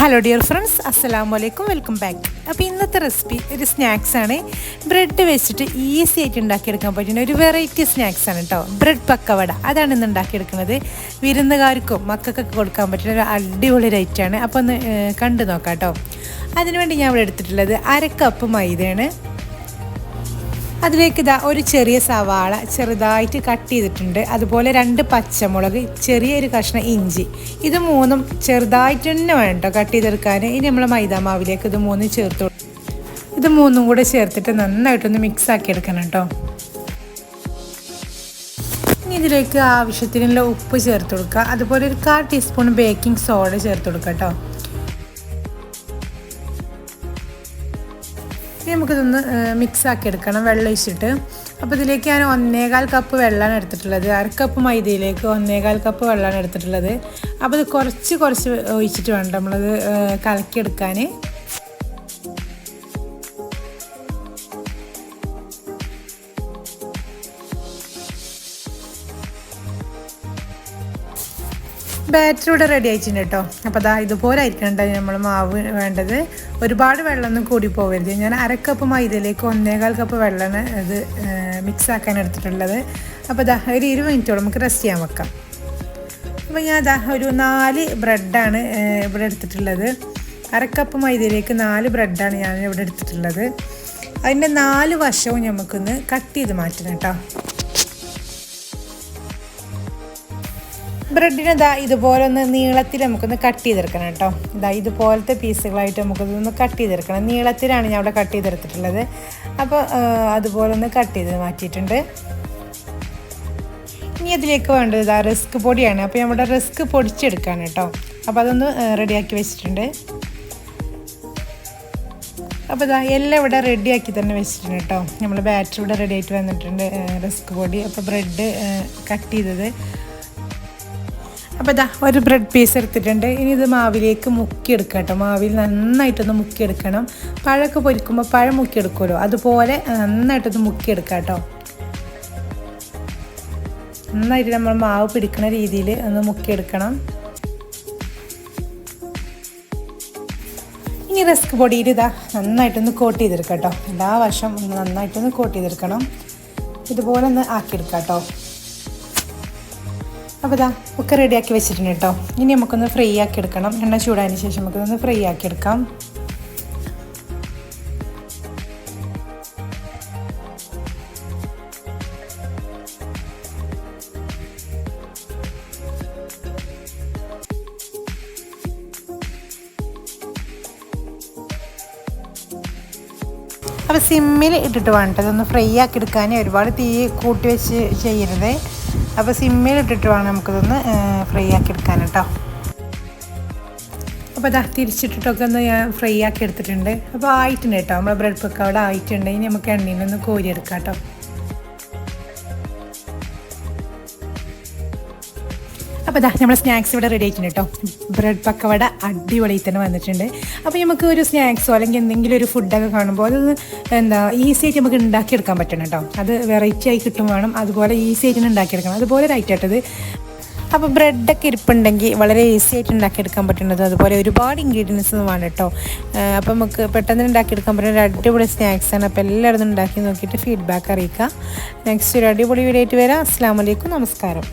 Hello dear friends, അസ്സലാമു അലൈക്കും, welcome back. അപ്പോൾ ഇന്നത്തെ റെസിപ്പി ഒരു സ്നാക്സാണ്. ബ്രെഡ് വെച്ചിട്ട് ഈസി ആയിട്ട് ഉണ്ടാക്കിയെടുക്കാൻ പറ്റുന്ന ഒരു വെറൈറ്റി സ്നാക്സാണ് കേട്ടോ. ബ്രെഡ് പക്കവട, അതാണ് ഇന്ന് ഉണ്ടാക്കിയെടുക്കുന്നത്. വിരുന്നുകാർക്കും മക്കൾക്കൊക്കെ കൊടുക്കാൻ പറ്റുന്ന ഒരു അടിപൊളി റൈറ്റാണ്. അപ്പോൾ ഒന്ന് കണ്ടു നോക്കാം കേട്ടോ. അതിനുവേണ്ടി ഞാൻ ഇവിടെ എടുത്തിട്ടുള്ളത് 1/2 കപ്പ് മൈദയാണ്. അതിലേക്ക് ഒരു ചെറിയ സവാള ചെറുതായിട്ട് കട്ട് ചെയ്തിട്ടുണ്ട്. അതുപോലെ 2 പച്ചമുളക്, ചെറിയൊരു കഷ്ണം ഇഞ്ചി. ഇത് മൂന്നും ചെറുതായിട്ട് തന്നെ വേണം കേട്ടോ കട്ട് ചെയ്തെടുക്കാൻ. ഇനി നമ്മൾ മൈദ മാവിലേക്ക് ഇത് മൂന്നും ചേർത്ത് ഇത് മൂന്നും കൂടെ ചേർത്തിട്ട് നന്നായിട്ടൊന്ന് മിക്സ് ആക്കി എടുക്കണം കേട്ടോ. ഇനി ഇതിലേക്ക് ആവശ്യത്തിനുള്ള ഉപ്പ് ചേർത്ത് കൊടുക്കുക. അതുപോലെ ഒരു 1/4 ടീസ്പൂൺ ബേക്കിംഗ് സോഡ ചേർത്ത് കൊടുക്കുക കേട്ടോ. നമുക്കിതൊന്ന് മിക്സ് ആക്കി എടുക്കണം വെള്ളം ഒഴിച്ചിട്ട്. അപ്പോൾ ഇതിലേക്ക് ഞാൻ 1/4 കപ്പ് വെള്ളമാണ് എടുത്തിട്ടുള്ളത്. 1/2 കപ്പ് മൈദയിലേക്ക് 1/4 കപ്പ് വെള്ളമാണ് എടുത്തിട്ടുള്ളത്. അപ്പോൾ ഇത് കുറച്ച് ഒഴിച്ചിട്ട് വേണ്ട നമ്മളത് കലക്കിയെടുക്കാൻ. ബാറ്റർ ഇവിടെ റെഡി ആയിട്ടുണ്ട് കേട്ടോ. അപ്പോൾ ഇതുപോലെ ആയിരിക്കണം നമ്മൾ മാവ് വേണ്ടത്. ഒരുപാട് വെള്ളമൊന്നും കൂടി പോകരുത്. ഞാൻ 1/2 കപ്പ് മൈദയിലേക്ക് 1/4 കപ്പ് വെള്ളമാണ് ഇത് മിക്സ് ആക്കാൻ എടുത്തിട്ടുള്ളത്. അപ്പോൾ ഒരു 20 മിനിറ്റോളം നമുക്ക് റെസ്റ്റ് ചെയ്യാൻ വെക്കാം. അപ്പോൾ ഞാൻ ഒരു 4 ബ്രെഡാണ് ഇവിടെ എടുത്തിട്ടുള്ളത്. 1/2 കപ്പ് മൈദയിലേക്ക് 4 ബ്രെഡാണ് ഞാൻ ഇവിടെ എടുത്തിട്ടുള്ളത്. അതിൻ്റെ 4 വശവും നമുക്കൊന്ന് കട്ട് ചെയ്ത് മാറ്റണം കേട്ടോ. ബ്രെഡിന് ഇതുപോലെ ഒന്ന് നീളത്തിൽ നമുക്കൊന്ന് കട്ട് ചെയ്തെടുക്കണം കേട്ടോ. ഇതുപോലത്തെ പീസുകളായിട്ട് നമുക്കൊന്ന് കട്ട് ചെയ്തെടുക്കണം. നീളത്തിലാണ് ഞാൻ അവിടെ കട്ട് ചെയ്തെടുത്തിട്ടുള്ളത്. അപ്പോൾ അതുപോലെ ഒന്ന് കട്ട് ചെയ്ത് മാറ്റിയിട്ടുണ്ട്. ഇനി അതിലേക്ക് വേണ്ടത് റസ്ക് പൊടിയാണ്. അപ്പോൾ നമ്മുടെ റസ്ക് പൊടിച്ചെടുക്കാണ് കേട്ടോ. അപ്പോൾ അതൊന്ന് റെഡിയാക്കി വെച്ചിട്ടുണ്ട്. അപ്പോൾ എല്ലാം ഇവിടെ റെഡിയാക്കി തന്നെ വെച്ചിട്ടുണ്ട് കേട്ടോ. നമ്മൾ ബാറ്റർ ഇവിടെ റെഡി ആയിട്ട് വന്നിട്ടുണ്ട്, റസ്ക് പൊടി. അപ്പോൾ ബ്രെഡ് കട്ട് ചെയ്തത്. അപ്പോൾ ഒരു ബ്രെഡ് പീസ് എടുത്തിട്ടുണ്ട്. ഇനി ഇത് മാവിലേക്ക് മുക്കിയെടുക്കുക കേട്ടോ. മാവിൽ നന്നായിട്ടൊന്ന് മുക്കിയെടുക്കണം. പഴമൊക്കെ പൊരിക്കുമ്പോൾ പഴം മുക്കിയെടുക്കുമല്ലോ, അതുപോലെ നന്നായിട്ടൊന്ന് മുക്കിയെടുക്കുക കേട്ടോ. നന്നായിട്ട് നമ്മൾ മാവ് പിടിക്കുന്ന രീതിയിൽ ഒന്ന് മുക്കിയെടുക്കണം. ഇനി റസ്ക് പൊടിയിൽ നന്നായിട്ടൊന്ന് കോട്ട് ചെയ്തെടുക്കുക കേട്ടോ. എല്ലാ വശം ഒന്ന് നന്നായിട്ടൊന്ന് കോട്ട് ചെയ്തെടുക്കണം. ഇതുപോലെ ഒന്ന് ആക്കിയെടുക്കുക കേട്ടോ. അപ്പോൾ ഒക്കെ റെഡിയാക്കി വെച്ചിട്ടുണ്ട് കേട്ടോ. ഇനി നമുക്കൊന്ന് ഫ്രൈ ആക്കി എടുക്കണം. എണ്ണ ചൂടായതിന് ശേഷം നമുക്കൊന്ന് ഫ്രൈ ആക്കി എടുക്കാം. അപ്പോൾ സിമ്മിൽ ഇട്ടിട്ട് വേണ്ട ഇതൊന്ന് ഫ്രൈ ആക്കി എടുക്കാൻ. ഒരുപാട് തീ കൂട്ടി വെച്ച് ചെയ്യരുത്. അപ്പോൾ സിമ്മിൽ ഇട്ടിട്ട് വേണം നമുക്കിതൊന്ന് ഫ്രൈ ആക്കി എടുക്കാൻ കേട്ടോ. അപ്പോൾ തിരിച്ചിട്ടിട്ടൊക്കെ ഒന്ന് ഞാൻ ഫ്രൈ ആക്കി എടുത്തിട്ടുണ്ട്. അപ്പോൾ ആയിട്ടുണ്ട് കേട്ടോ. നമ്മുടെ ബ്രെഡ് പക്കവട ആയിട്ടുണ്ട്. ഇനി നമുക്ക് എണ്ണയിൽ നിന്ന് കോരിയെടുക്കാം കേട്ടോ. അപ്പോൾ നമ്മുടെ സ്നാക്സ് ഇവിടെ റെഡി ആയിട്ടുണ്ട് കേട്ടോ. ബ്രെഡ് പക്കവട അടിപൊളി തന്നെ വന്നിട്ടുണ്ട്. അപ്പോൾ നമുക്ക് ഒരു സ്നാക്സോ അല്ലെങ്കിൽ എന്തെങ്കിലും ഒരു ഫുഡൊക്കെ കാണുമ്പോൾ അത് ഈസി ആയിട്ട് നമുക്ക് ഉണ്ടാക്കിയെടുക്കാൻ പറ്റണം കേട്ടോ. അത് വെറൈറ്റി ആയി കിട്ടും വേണം. അതുപോലെ ഈസി ആയിട്ട് ഉണ്ടാക്കിയെടുക്കണം. അതുപോലെ റൈറ്റായിട്ടത്. അപ്പോൾ ബ്രെഡൊക്കെ ഇരിപ്പുണ്ടെങ്കിൽ വളരെ ഈസി ആയിട്ട് ഉണ്ടാക്കിയെടുക്കാൻ പറ്റുന്നത്. അതുപോലെ ഒരുപാട് ഇൻഗ്രീഡിയൻസ് ഒന്നും വേണം കേട്ടോ. അപ്പോൾ നമുക്ക് പെട്ടെന്ന് ഉണ്ടാക്കിയെടുക്കാൻ പറ്റുന്ന ഒരു അടിപൊളി സ്നാക്സാണ്. അപ്പോൾ എല്ലാവരും ഉണ്ടാക്കി നോക്കിയിട്ട് ഫീഡ്ബാക്ക് അറിയിക്കുക. നെക്സ്റ്റ് ഒരു അടിപൊളി വീഡിയോ ആയിട്ട് വരാം. അസ്സലാമു അലൈക്കും, നമസ്കാരം.